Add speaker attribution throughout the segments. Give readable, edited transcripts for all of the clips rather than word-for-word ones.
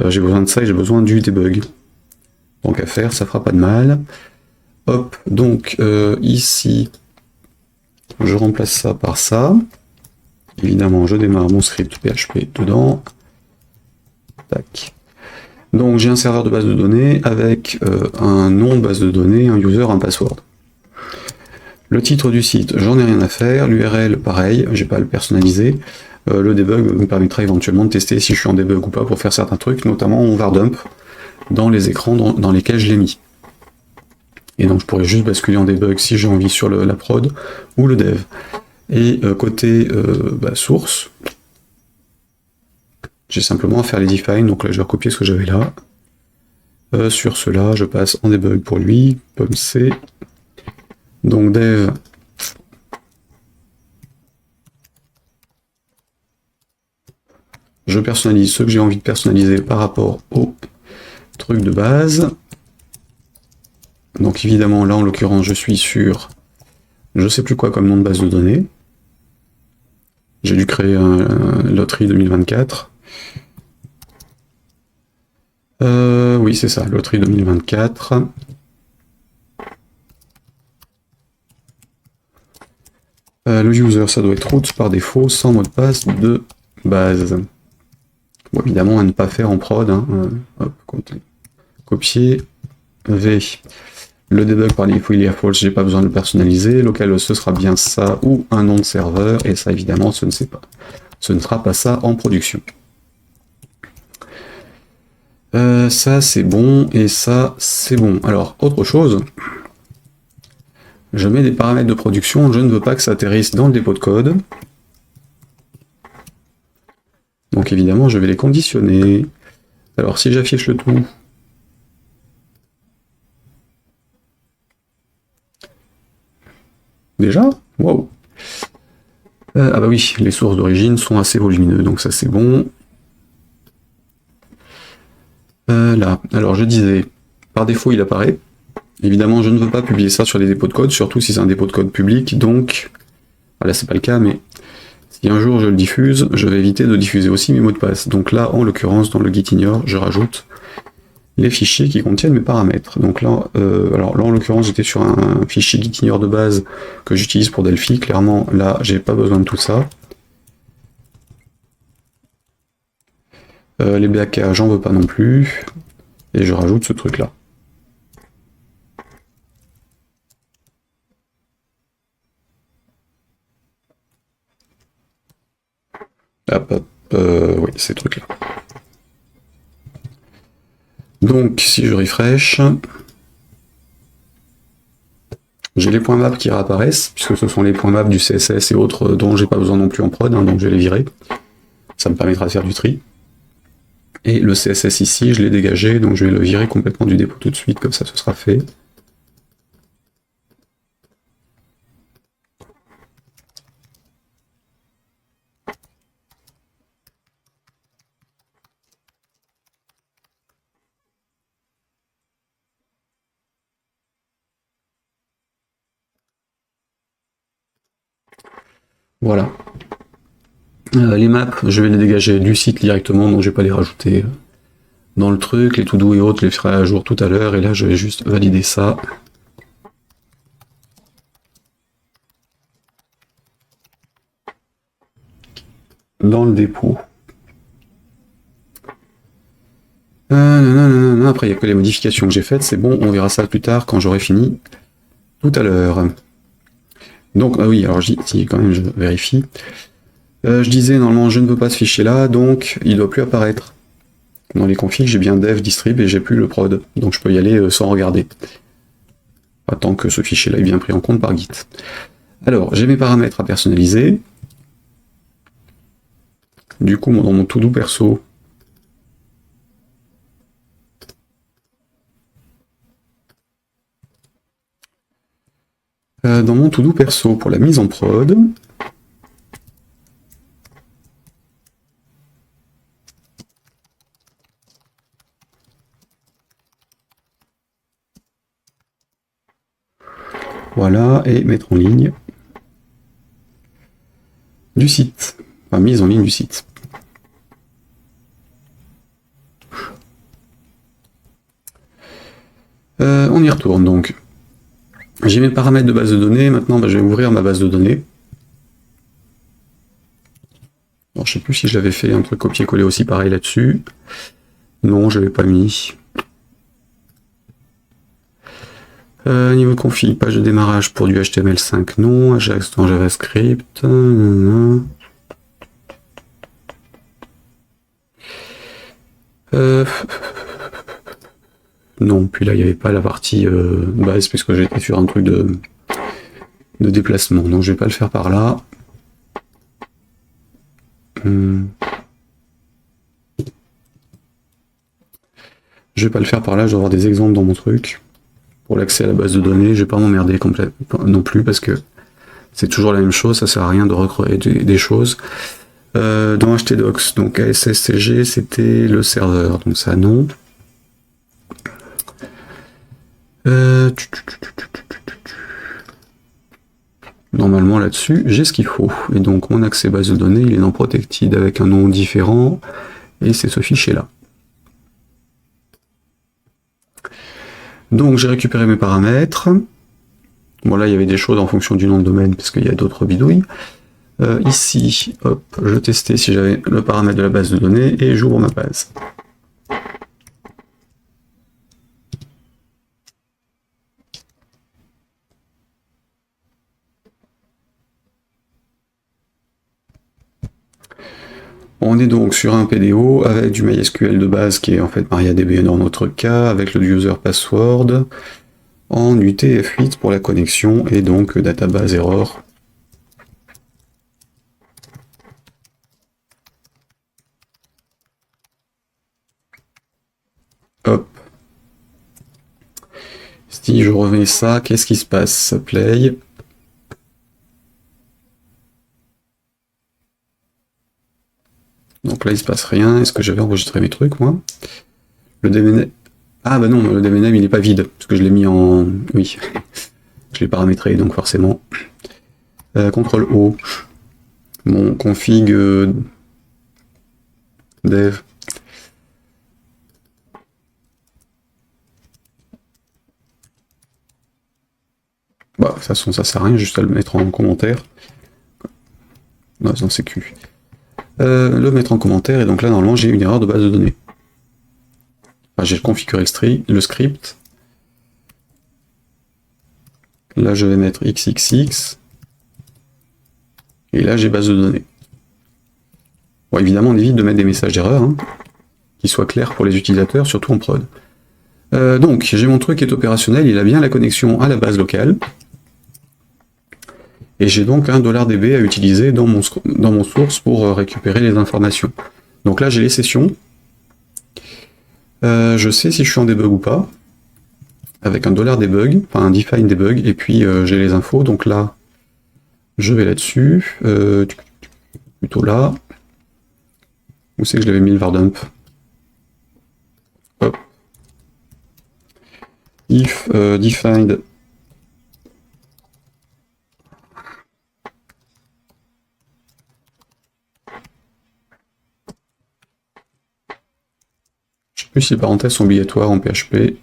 Speaker 1: J'ai besoin de ça et j'ai besoin du debug. Donc à faire, ça fera pas de mal. Hop, donc ici, je remplace ça par ça. Évidemment, je démarre mon script PHP dedans. Tac. Donc j'ai un serveur de base de données avec un nom de base de données, un user, un password. Le titre du site, j'en ai rien à faire. L'URL, pareil, j'ai pas à le personnaliser. Le debug me permettra éventuellement de tester si je suis en debug ou pas pour faire certains trucs, notamment on var dump dans les écrans dans lesquels je l'ai mis. Et donc je pourrais juste basculer en debug si j'ai envie sur la prod ou le dev. Et côté source, j'ai simplement à faire les define, donc là je vais recopier ce que j'avais là. Sur cela, je passe en debug pour lui, pomme C. Donc dev, je personnalise ce que j'ai envie de personnaliser par rapport au truc de base. Donc évidemment là en l'occurrence je suis sur je sais plus quoi comme nom de base de données. J'ai dû créer un loterie 2024. Oui c'est ça, loterie 2024. Le user ça doit être root par défaut sans mot de passe de base. Bon évidemment à ne pas faire en prod. Hein. Hop, copier V. Le debug par défaut il est à false, j'ai pas besoin de le personnaliser. Localhost ce sera bien ça ou un nom de serveur, et ça évidemment ce ne sera pas ça en production. Ça c'est bon, et ça c'est bon. Alors autre chose, je mets des paramètres de production, je ne veux pas que ça atterrisse dans le dépôt de code. Donc évidemment je vais les conditionner. Alors si j'affiche le tout, déjà, waouh. Ah bah oui, les sources d'origine sont assez volumineux, donc ça c'est bon. Là, alors je disais, par défaut il apparaît. Évidemment, je ne veux pas publier ça sur les dépôts de code, surtout si c'est un dépôt de code public, donc, là c'est pas le cas, mais si un jour je le diffuse, je vais éviter de diffuser aussi mes mots de passe. Donc là, en l'occurrence, dans le gitignore, je rajoute les fichiers qui contiennent mes paramètres. Donc là, alors là en l'occurrence, j'étais sur un fichier gitignore de base que j'utilise pour Delphi. Clairement, là, j'ai pas besoin de tout ça. Les BAK, j'en veux pas non plus. Et je rajoute ce truc-là. Hop, hop, oui, ces trucs-là. Donc, si je refresh, j'ai les points maps qui réapparaissent, puisque ce sont les points maps du CSS et autres dont j'ai pas besoin non plus en prod, hein, donc je vais les virer. Ça me permettra de faire du tri. Et le CSS ici, je l'ai dégagé, donc je vais le virer complètement du dépôt tout de suite, comme ça ce sera fait. Voilà. Les maps, je vais les dégager du site directement, donc je vais pas les rajouter dans le truc. Les to-do et autres, je les ferai à jour tout à l'heure, et là je vais juste valider ça. Dans le dépôt. Après, il n'y a que les modifications que j'ai faites, c'est bon, on verra ça plus tard quand j'aurai fini tout à l'heure. Donc, ah oui, alors si quand même je vérifie. Je disais, normalement, je ne veux pas ce fichier-là, donc il ne doit plus apparaître. Dans les configs, j'ai bien dev, distrib, et j'ai plus le prod. Donc je peux y aller sans regarder. Tant que ce fichier-là est bien pris en compte par Git. Alors, j'ai mes paramètres à personnaliser. Du coup, dans mon to-do perso, pour la mise en prod, voilà, et mettre en ligne du site, enfin mise en ligne du site. On y retourne donc. J'ai mes paramètres de base de données, maintenant je vais ouvrir ma base de données. Alors, je sais plus si je l'avais fait un truc copier-coller aussi pareil là-dessus. Non, je l'avais pas mis. Niveau de config, page de démarrage pour du HTML5, non. Ajax dans JavaScript. Non, puis là il n'y avait pas la partie base puisque j'étais sur un truc de déplacement, donc je vais pas le faire par là. Je vais pas le faire par là, je dois avoir des exemples dans mon truc. Pour l'accès à la base de données, je vais pas m'emmerder complètement non plus parce que c'est toujours la même chose, ça sert à rien de recréer des choses. Dans htdocs, donc ASSCG c'était le serveur, donc ça non. Normalement là-dessus j'ai ce qu'il faut, et donc mon accès base de données il est dans protected avec un nom différent, et c'est ce fichier là. Donc j'ai récupéré mes paramètres. Bon là il y avait des choses en fonction du nom de domaine parce qu'il y a d'autres bidouilles. Ici, hop, je testais si j'avais le paramètre de la base de données et j'ouvre ma base. On est donc sur un PDO avec du MySQL de base qui est en fait MariaDB dans notre cas, avec le user password en UTF-8 pour la connexion et donc database error. Hop. Si je remets ça, qu'est-ce qui se passe? Play. Donc là il se passe rien. Est-ce que j'avais enregistré mes trucs moi? Le DNAME. Ah bah non, le DNAME il n'est pas vide, parce que je l'ai mis en. Oui. Je l'ai paramétré, donc forcément. CTRL O. Mon config dev. Bah, de toute façon, ça sert à rien, juste à le mettre en commentaire. Non, c'est en sécu. Le mettre en commentaire, et donc là, normalement, j'ai une erreur de base de données. Enfin, j'ai configuré le script. Là, je vais mettre XXX. Et là, j'ai base de données. Bon, évidemment, on évite de mettre des messages d'erreur, hein, qui soient clairs pour les utilisateurs, surtout en prod. Donc, j'ai mon truc qui est opérationnel, il a bien la connexion à la base locale. Et j'ai donc un $db à utiliser dans mon source pour récupérer les informations. Donc là, j'ai les sessions. Je sais si je suis en debug ou pas. Avec un $debug, enfin un define debug, et puis j'ai les infos. Donc là, je vais là-dessus. Plutôt là. Où c'est que je l'avais mis le var dump? Hop. If defined. Je sais plus si les parenthèses sont obligatoires en PHP.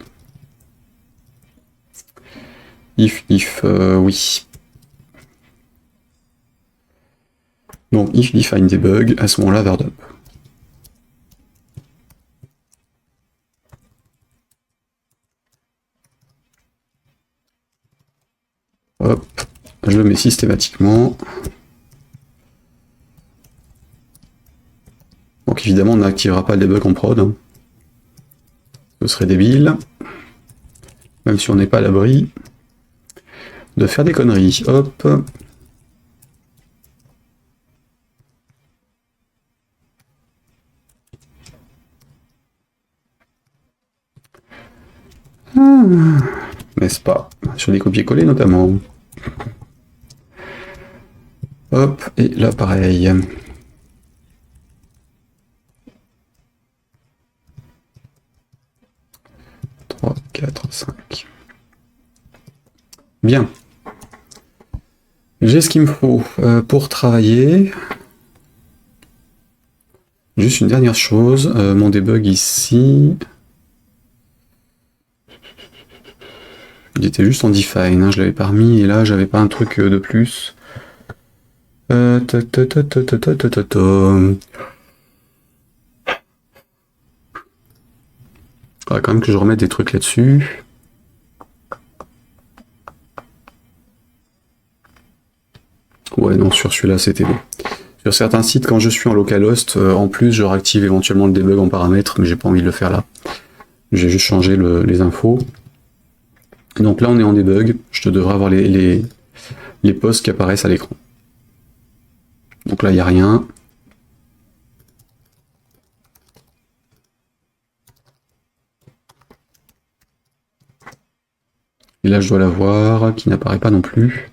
Speaker 1: If, oui. Donc if define debug, à ce moment-là, var dump. Hop, je le mets systématiquement. Donc évidemment, on n'activera pas le debug en prod. Hein. Ce serait débile. Même si on n'est pas à l'abri de faire des conneries. Hop. N'est-ce pas? Sur des copier-coller notamment. Hop, et là pareil. Trois, 4, 5. Bien. J'ai ce qu'il me faut pour travailler. Juste une dernière chose, mon debug ici. Il était juste en define, hein, je l'avais pas remis, et là j'avais pas un truc de plus. Faudra quand même que je remette des trucs là-dessus. Ouais, non, sur celui-là, c'était bon. Sur certains sites, quand je suis en localhost, en plus, je réactive éventuellement le debug en paramètres, mais j'ai pas envie de le faire là. J'ai juste changé les infos. Donc là, on est en debug. Je te devrais avoir les posts qui apparaissent à l'écran. Donc là, il n'y a rien. Et là, je dois l'avoir, qui n'apparaît pas non plus.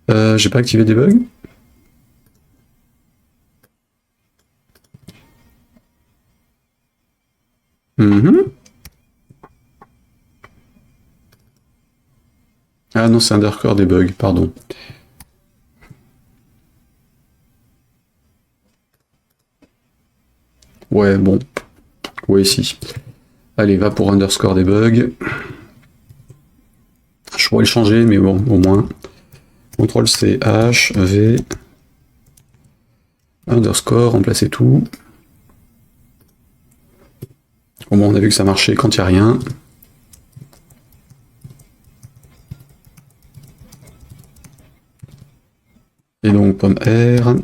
Speaker 1: J'ai pas activé debug. Ah non, c'est underscore debug, pardon. Ouais, bon. Ouais, si. Allez, va pour underscore debug. Je pourrais le changer, mais bon, au moins. CTRL C, H, V, underscore, remplacer tout. Au moins, on a vu que ça marchait quand il n'y a rien. Et donc, pomme R.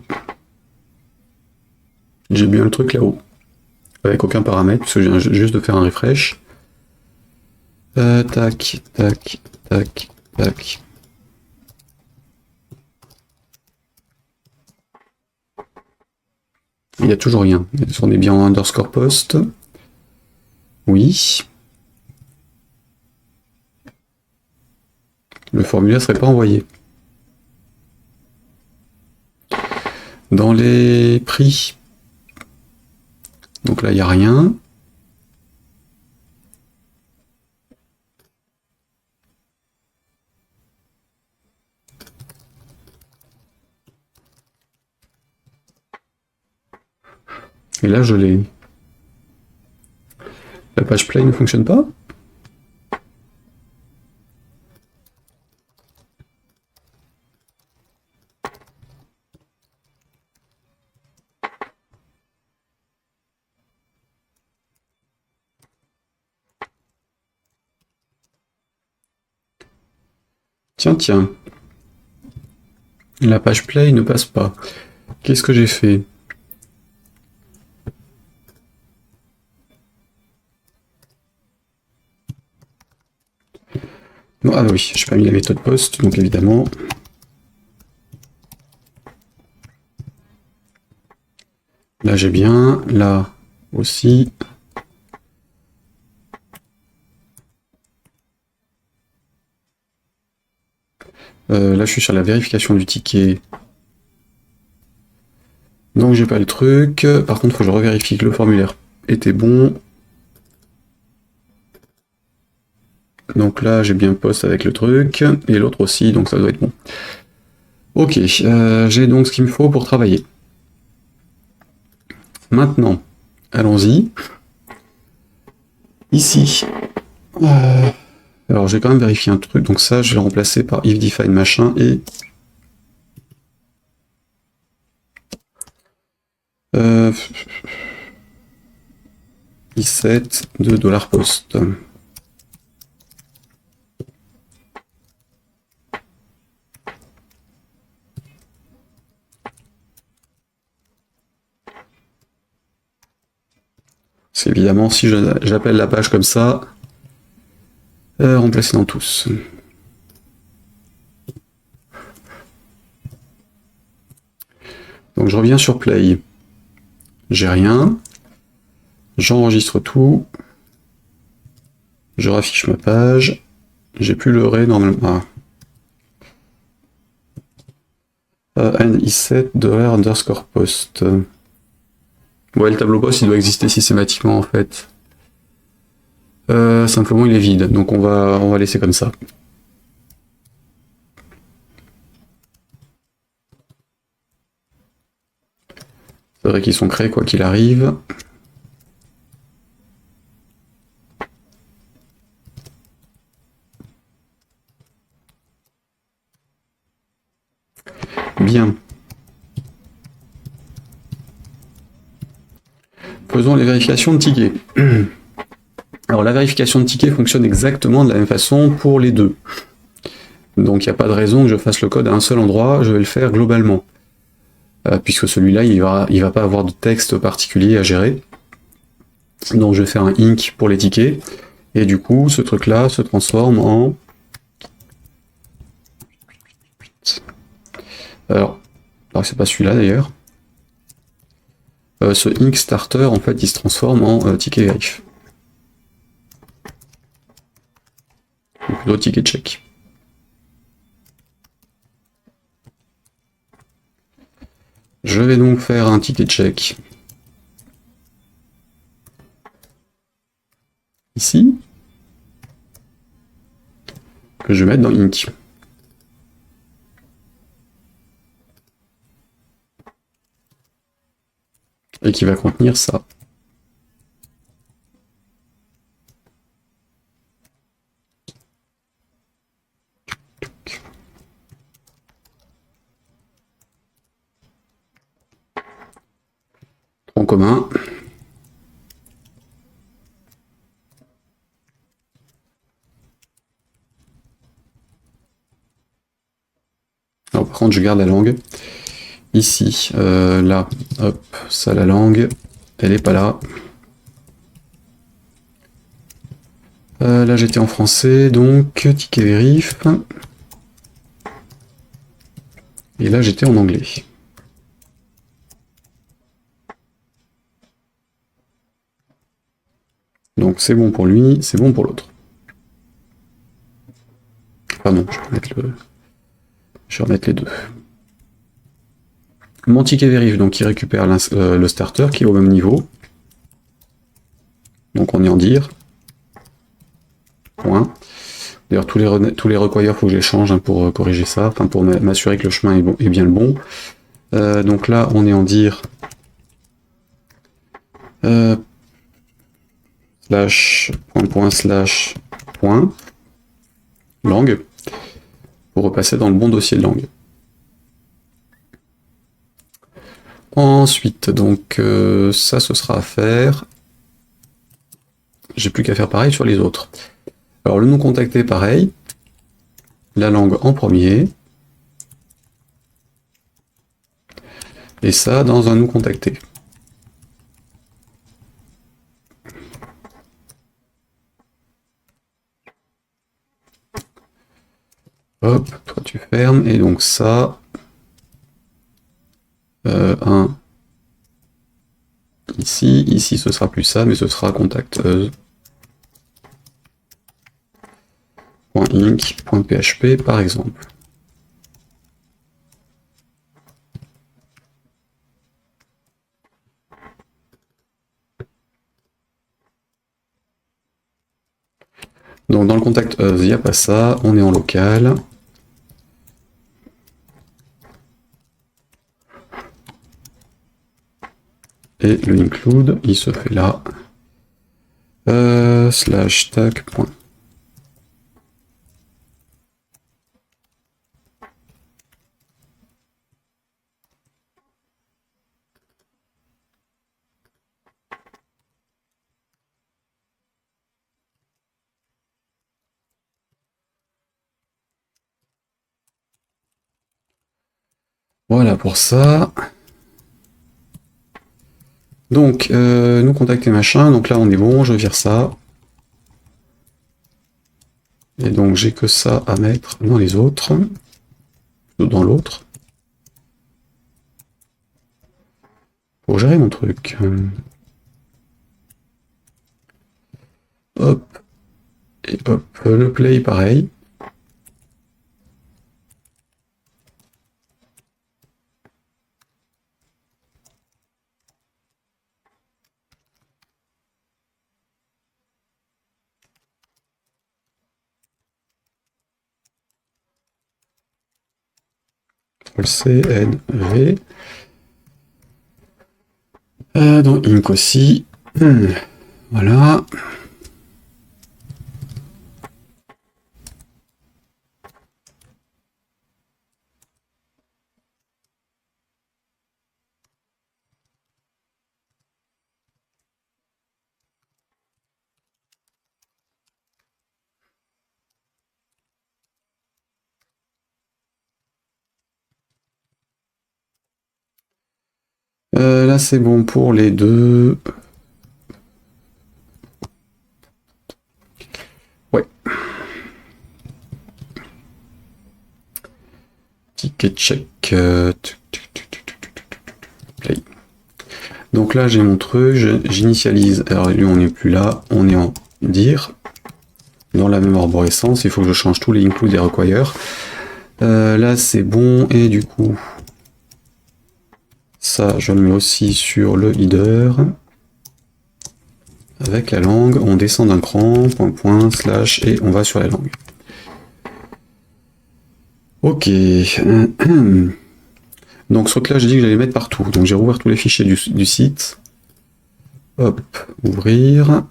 Speaker 1: J'ai bien le truc là-haut. Avec aucun paramètre, puisque je viens juste de faire un refresh. Tac, tac, tac, tac. Il n'y a toujours rien. Est-ce qu'on est bien en underscore post? Oui. Le formulaire ne serait pas envoyé. Dans les prix. Donc là, il n'y a rien. Et là, je l'ai. La page play ne fonctionne pas? Tiens, tiens. La page play ne passe pas. Qu'est-ce que j'ai fait? Non, ah oui, j'ai pas mis la méthode post, donc évidemment. Là j'ai bien, là aussi. Là je suis sur la vérification du ticket. Donc j'ai pas le truc. Par contre, il faut que je revérifie que le formulaire était bon. Donc là j'ai bien post avec le truc. Et l'autre aussi, donc ça doit être bon. Ok, j'ai donc ce qu'il me faut pour travailler. Maintenant, allons-y. Ici. Alors j'ai quand même vérifié un truc, donc ça je vais le remplacer par if define machin et i7 de $post. C'est évidemment si j'appelle la page comme ça, remplacer dans tous. Donc je reviens sur Play. J'ai rien. J'enregistre tout. Je raffiche ma page. J'ai plus le ré normalement. i7 $underscore post. Ouais, le tableau post il doit exister systématiquement en fait. Simplement il est vide, donc on va laisser comme ça. C'est vrai qu'ils sont créés quoi qu'il arrive. Bien. Faisons les vérifications de tickets. Alors la vérification de tickets fonctionne exactement de la même façon pour les deux. Donc il n'y a pas de raison que je fasse le code à un seul endroit, je vais le faire globalement. Puisque celui-là, il va pas avoir de texte particulier à gérer. Donc je vais faire un inc pour les tickets. Et du coup, ce truc-là se transforme en... Alors c'est pas celui-là d'ailleurs. Ce inc starter, en fait, il se transforme en ticket verif. Ou plutôt ticket check. Je vais donc faire un ticket check ici, que je vais mettre dans inc. Et qui va contenir ça. En commun. Alors par contre, je garde la langue. Ici, là, hop, ça la langue, elle est pas là. Là j'étais en français, donc ticket vérif. Et là j'étais en anglais. Donc c'est bon pour lui, c'est bon pour l'autre. Ah non, je vais remettre les deux. Mon ticket vérif, donc il récupère le starter qui est au même niveau. Donc on est en dire. Point. D'ailleurs tous les requires, il faut que je les change hein, pour corriger ça, enfin pour m'assurer que le chemin est bien le bon. Donc là on est en dire slash point slash point langue pour repasser dans le bon dossier de langue. Ensuite, donc ça ce sera à faire. J'ai plus qu'à faire pareil sur les autres. Alors le nom contacté, pareil. La langue en premier. Et ça dans un nous contacté. Hop, toi tu fermes. Et donc ça... un ici ce sera plus ça, mais ce sera contacteuse. .inc, .php par exemple. Donc dans le contacteuse, il n'y a pas ça, on est en local. Et le include, il se fait là. Slash tag point. Voilà pour ça. Donc, nous contacter machin, donc là on est bon, je vire ça. Et donc j'ai que ça à mettre dans les autres, dans l'autre. Pour gérer mon truc. Hop. Et hop, le play pareil. C, N, V. Dans Inc aussi. Voilà. Là, c'est bon pour les deux. Ouais. Ticket check. Play. Donc là, j'ai mon truc, j'initialise. Alors lui, on n'est plus là, on est en dir. Dans la même arborescence, il faut que je change tous les include et require. Là, c'est bon, et du coup, ça, je le mets aussi sur le header. Avec la langue, on descend d'un cran, point, slash, et on va sur la langue. Ok. Donc ce truc-là, j'ai dit que j'allais mettre partout. Donc j'ai rouvert tous les fichiers du site. Hop, ouvrir.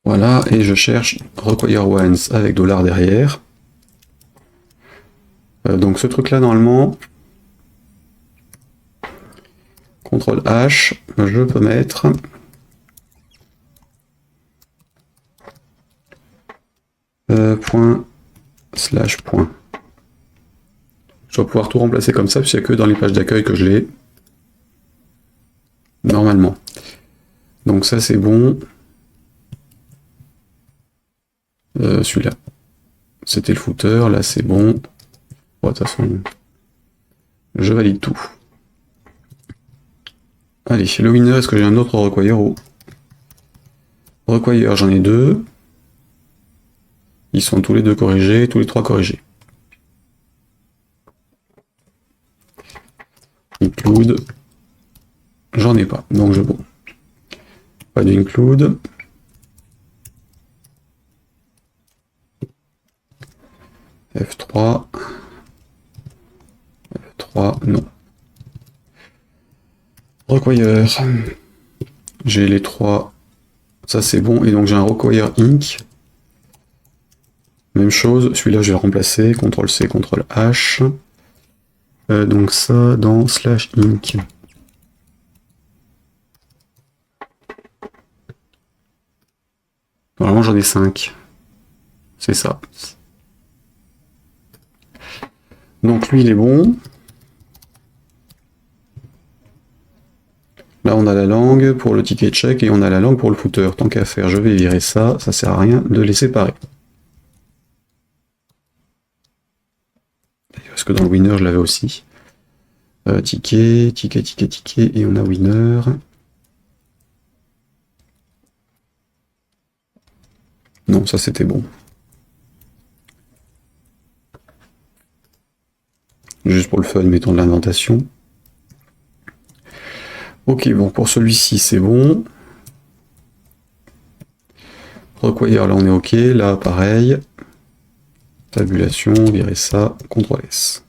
Speaker 1: Voilà, et je cherche require once avec $ derrière. Donc ce truc-là, normalement, CTRL H, je peux mettre point slash point. Je vais pouvoir tout remplacer comme ça, puisqu'il n'y a que dans les pages d'accueil que je l'ai. Normalement. Donc ça c'est bon. Celui-là. C'était le footer, là c'est bon. Bon, de toute façon, je valide tout. Allez, le winner, est-ce que j'ai un autre require? Require, j'en ai deux. Ils sont tous les deux corrigés, tous les trois corrigés. Include, j'en ai pas, donc je bon. Pas d'include. F3. F3, non. Require. J'ai les trois. Ça c'est bon, et donc j'ai un require inc. Même chose, celui-là je vais le remplacer, CTRL-C, CTRL-H. Donc ça dans slash inc. Normalement j'en ai 5. C'est ça. Donc lui il est bon. Là on a la langue pour le ticket check et on a la langue pour le footer. Tant qu'à faire, je vais virer ça, ça sert à rien de les séparer. Parce que dans le winner je l'avais aussi. Ticket, et on a winner. Non, ça c'était bon. Juste pour le fun, mettons de l'indentation. Ok, bon, pour celui-ci, c'est bon. Require, là, on est ok. Là, pareil. Tabulation, virer ça, CTRL-S.